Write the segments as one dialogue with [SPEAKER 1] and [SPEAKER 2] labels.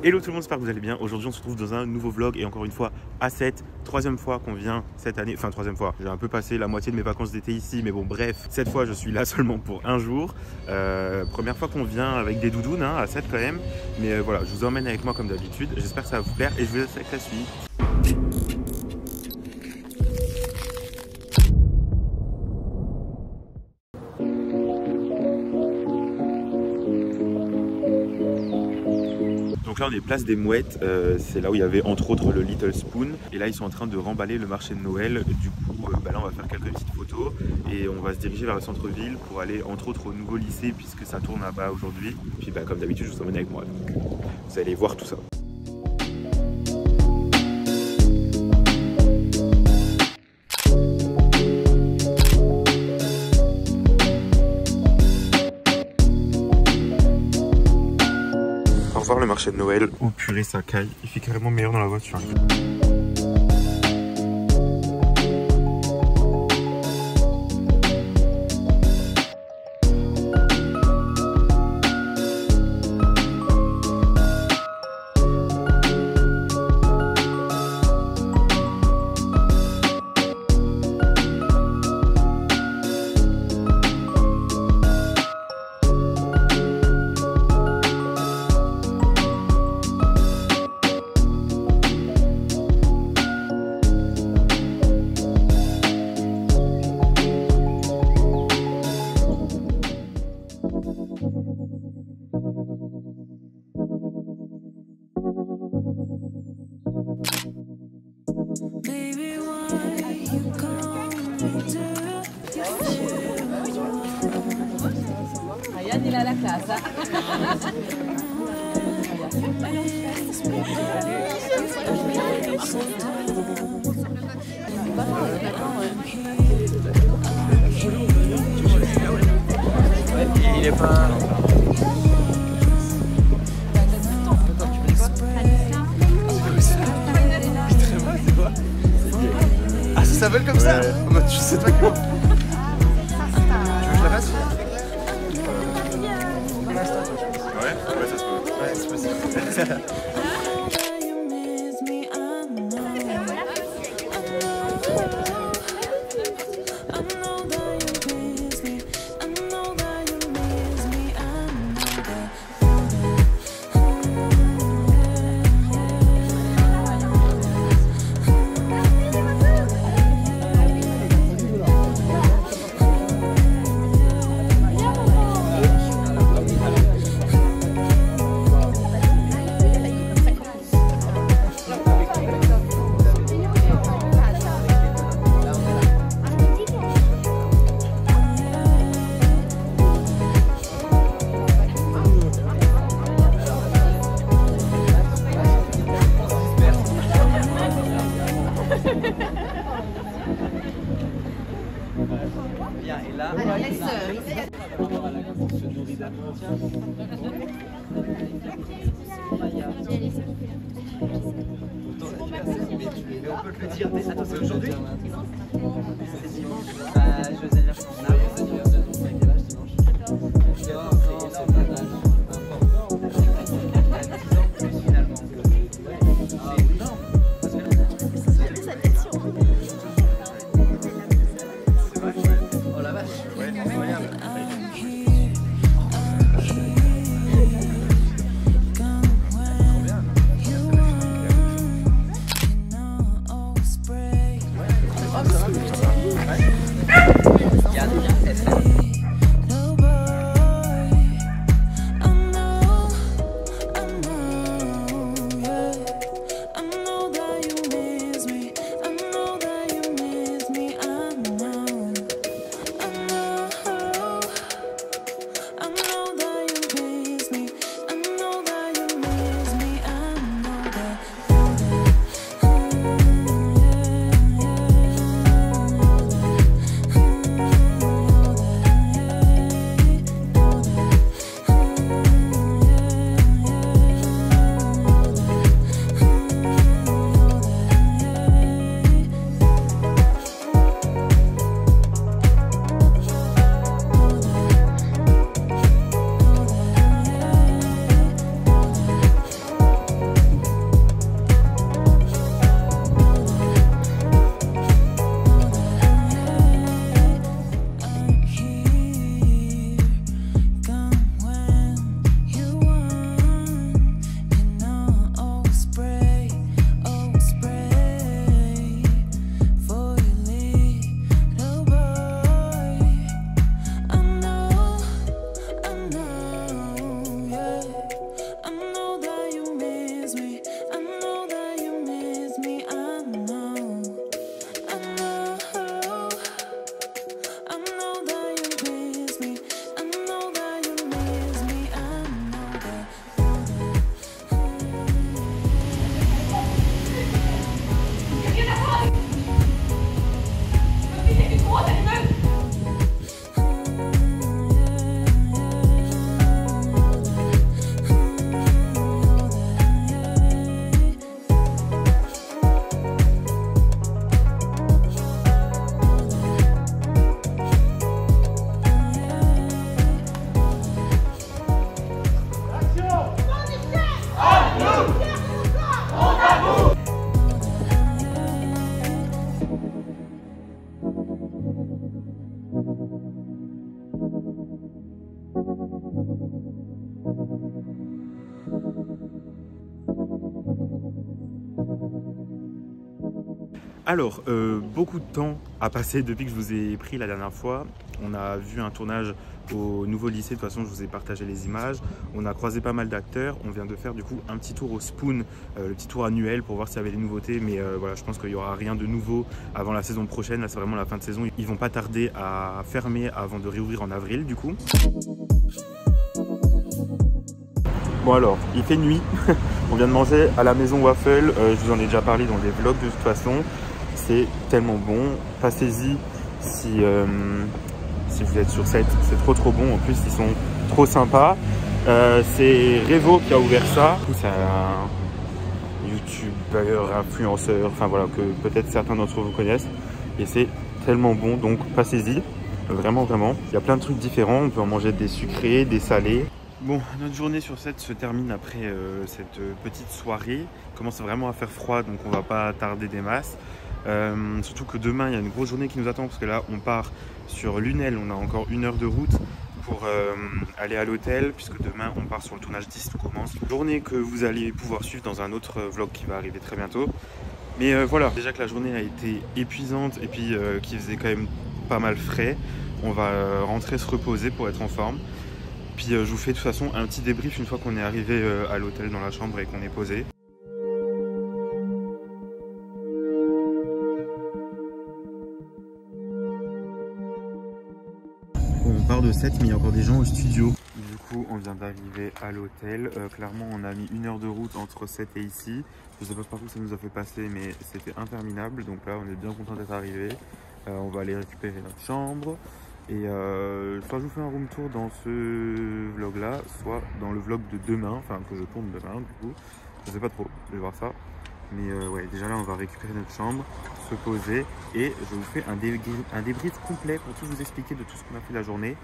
[SPEAKER 1] Hello tout le monde, j'espère que vous allez bien. Aujourd'hui on se retrouve dans un nouveau vlog et encore une fois à 7, troisième fois qu'on vient cette année, enfin troisième fois, j'ai un peu passé la moitié de mes vacances d'été ici, mais bon bref, cette fois je suis là seulement pour un jour. Première fois qu'on vient avec des doudounes à 7 quand même, mais voilà, je vous emmène avec moi comme d'habitude, j'espère que ça va vous plaire et je vous laisse avec la suite. Donc là on est place des Mouettes, c'est là où il y avait entre autres le Little Spoon et là ils sont en train de remballer le marché de Noël. Du coup là on va faire quelques petites photos et on va se diriger vers le centre-ville pour aller entre autres au nouveau lycée puisque ça tourne là-bas aujourd'hui. Puis comme d'habitude je vous emmène avec moi, donc vous allez voir tout ça. Voir le marché de Noël. Oh purée, ça caille. Il fait carrément meilleur dans la voiture.
[SPEAKER 2] Yann il a la classe.
[SPEAKER 3] Il est pas... Ah, ça s'appelle comme ça? Je sais pas comment. Tu veux que je la fasse?
[SPEAKER 1] Ouais, ça se peut.
[SPEAKER 3] Ouais, c'est possible. Bien, et là,
[SPEAKER 2] alors laisse.
[SPEAKER 3] mais on peut te le dire. Attends, c'est aujourd'hui? C'est dimanche. Joyeux anniversaire. Joyeux anniversaire. C'est quel âge dimanche? Non, c'est pas mal. Finalement. C'est énorme. Oh la vache. Ouais, incroyable.
[SPEAKER 1] Alors, beaucoup de temps a passé depuis que je vous ai pris la dernière fois. On a vu un tournage au nouveau lycée, de toute façon je vous ai partagé les images. On a croisé pas mal d'acteurs. On vient de faire du coup un petit tour au Spoon, le petit tour annuel pour voir s'il y avait des nouveautés. Mais voilà, je pense qu'il n'y aura rien de nouveau avant la saison prochaine. Là c'est vraiment la fin de saison. Ils vont pas tarder à fermer avant de réouvrir en avril du coup. Bon alors, il fait nuit. On vient de manger à la maison Waffle. Je vous en ai déjà parlé dans des vlogs de toute façon. C'est tellement bon. Passez-y si vous êtes sur Sète. C'est trop bon. En plus, ils sont trop sympas. C'est Revo qui a ouvert ça. C'est un youtubeur, influenceur, enfin voilà, que peut-être certains d'entre vous connaissent. Et c'est tellement bon. Donc passez-y. Vraiment. Il y a plein de trucs différents. On peut en manger des sucrés, des salés. Bon, notre journée sur Sète se termine après cette petite soirée. Il commence vraiment à faire froid, donc on va pas tarder des masses. Surtout que demain, il y a une grosse journée qui nous attend, parce que là, on part sur Lunel. On a encore 1 heure de route pour aller à l'hôtel, puisque demain, on part sur le tournage 10 qui commence. Journée que vous allez pouvoir suivre dans un autre vlog qui va arriver très bientôt. Mais voilà, déjà que la journée a été épuisante et puis qu'il faisait quand même pas mal frais, on va rentrer se reposer pour être en forme. Puis je vous fais de toute façon un petit débrief une fois qu'on est arrivé à l'hôtel dans la chambre et qu'on est posé. Bon, on part de 7 mais il y a encore des gens au studio. Du coup on vient d'arriver à l'hôtel. Clairement on a mis 1 heure de route entre 7 et ici. Je sais pas par où ça nous a fait passer mais c'était interminable. Donc là on est bien content d'être arrivé. On va aller récupérer notre chambre. Et soit je vous fais un room tour dans ce vlog là, soit dans le vlog de demain, enfin que je tourne demain du coup. Je sais pas trop, je vais voir ça. Mais ouais, déjà là on va récupérer notre chambre, se poser et je vous fais un débrief complet pour tout vous expliquer de tout ce qu'on a fait la journée.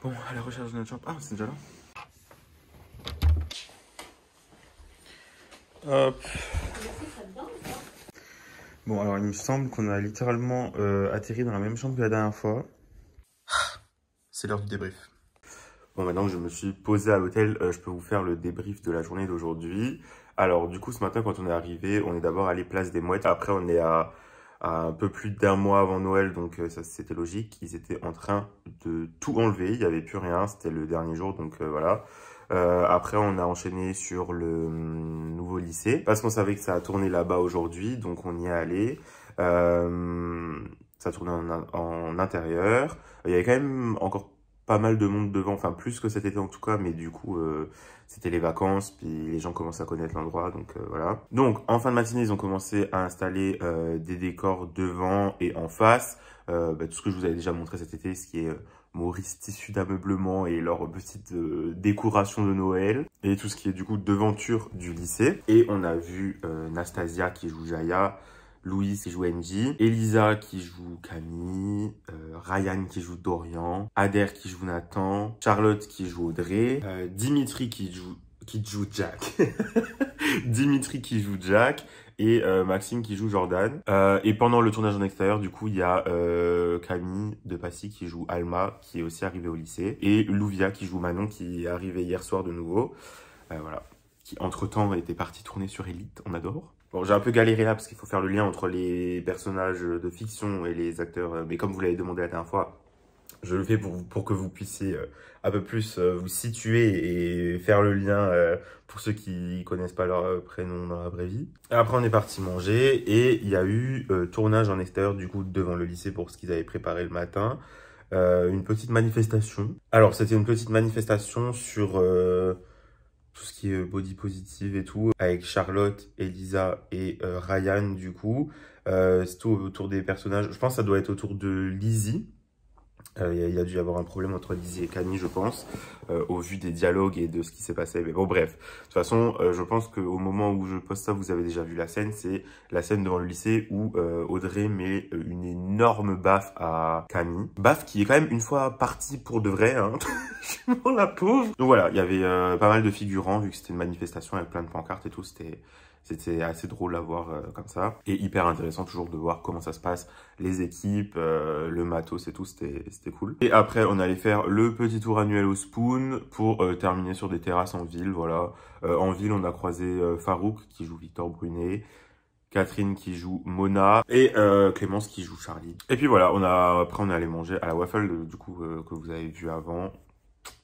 [SPEAKER 1] Bon, à la recherche de notre chambre. Ah, c'est déjà là. Hop. Bon, alors il me semble qu'on a littéralement atterri dans la même chambre que la dernière fois. C'est l'heure du débrief. Bon, maintenant que je me suis posé à l'hôtel, je peux vous faire le débrief de la journée d'aujourd'hui. Alors du coup, ce matin, quand on est arrivé, on est d'abord allé place des Mouettes. Après, on est à un peu plus d'1 mois avant Noël, donc ça c'était logique. Ils étaient en train de tout enlever, il n'y avait plus rien, c'était le dernier jour, donc voilà. Après, on a enchaîné sur le nouveau lycée parce qu'on savait que ça a tourné là-bas aujourd'hui, donc on y est allé. Ça tournait en intérieur. Il y avait quand même encore pas mal de monde devant, enfin plus que cet été en tout cas, mais du coup c'était les vacances, puis les gens commencent à connaître l'endroit, donc voilà. Donc en fin de matinée, ils ont commencé à installer des décors devant et en face. Tout ce que je vous avais déjà montré cet été, ce qui est Maurice Tissu d'ameublement et leur petite décoration de Noël. Et tout ce qui est du coup devanture du lycée. Et on a vu Nastasia qui joue Jaya, Louise qui joue Angie, Elisa qui joue Camille, Ryan qui joue Dorian, Ader qui joue Nathan, Charlotte qui joue Audrey, Dimitri qui joue Jack, Dimitri qui joue Jack et Maxime qui joue Jordan. Et pendant le tournage en extérieur, du coup, il y a Camille de Passy qui joue Alma, qui est aussi arrivée au lycée, et Louvia qui joue Manon, qui est arrivée hier soir de nouveau. Voilà, qui entre-temps était partie tourner sur Elite, on adore. Bon, j'ai un peu galéré là parce qu'il faut faire le lien entre les personnages de fiction et les acteurs, mais comme vous l'avez demandé la dernière fois, je le fais pour que vous puissiez un peu plus vous situer et faire le lien pour ceux qui connaissent pas leur prénom dans la vraie vie. Après, on est parti manger et il y a eu tournage en extérieur du coup devant le lycée pour ce qu'ils avaient préparé le matin. Une petite manifestation. Alors, c'était une petite manifestation sur tout ce qui est body positive et tout, avec Charlotte, Elisa et Ryan du coup. C'est tout autour des personnages. Je pense que ça doit être autour de Lizzie. Il y a dû y avoir un problème entre Lizzie et Camille, je pense, au vu des dialogues et de ce qui s'est passé. Mais bon, bref. De toute façon, je pense qu'au moment où je poste ça, vous avez déjà vu la scène. C'est la scène devant le lycée où Audrey met une énorme baffe à Camille. Baffe qui est quand même une fois partie pour de vrai, hein. Je suis la pauvre. Donc voilà, il y avait pas mal de figurants, vu que c'était une manifestation avec plein de pancartes et tout. C'était C'était assez drôle à voir comme ça. Et hyper intéressant toujours de voir comment ça se passe, les équipes, le matos et tout, c'était cool. Et après, on allait faire le petit tour annuel au Spoon pour terminer sur des terrasses en ville, voilà. En ville, on a croisé Farouk qui joue Victor Brunet, Catherine qui joue Mona et Clémence qui joue Charlie. Et puis voilà, après on est allé manger à la waffle du coup que vous avez vu avant.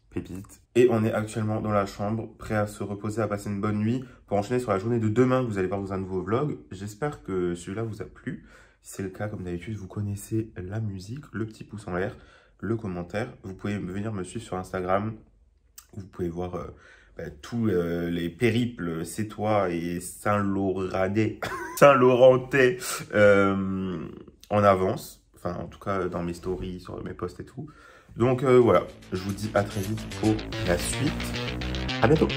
[SPEAKER 1] Pépite. Et on est actuellement dans la chambre, prêt à se reposer, à passer une bonne nuit pour enchaîner sur la journée de demain que vous allez voir dans un nouveau vlog. J'espère que celui-là vous a plu. Si c'est le cas, comme d'habitude, vous connaissez la musique, le petit pouce en l'air, le commentaire. Vous pouvez venir me suivre sur Instagram. Vous pouvez voir tous les périples sétois et Saint-Laurentais en avance. Enfin, en tout cas, dans mes stories, sur mes posts et tout. Donc voilà, je vous dis à très vite pour la suite. À bientôt.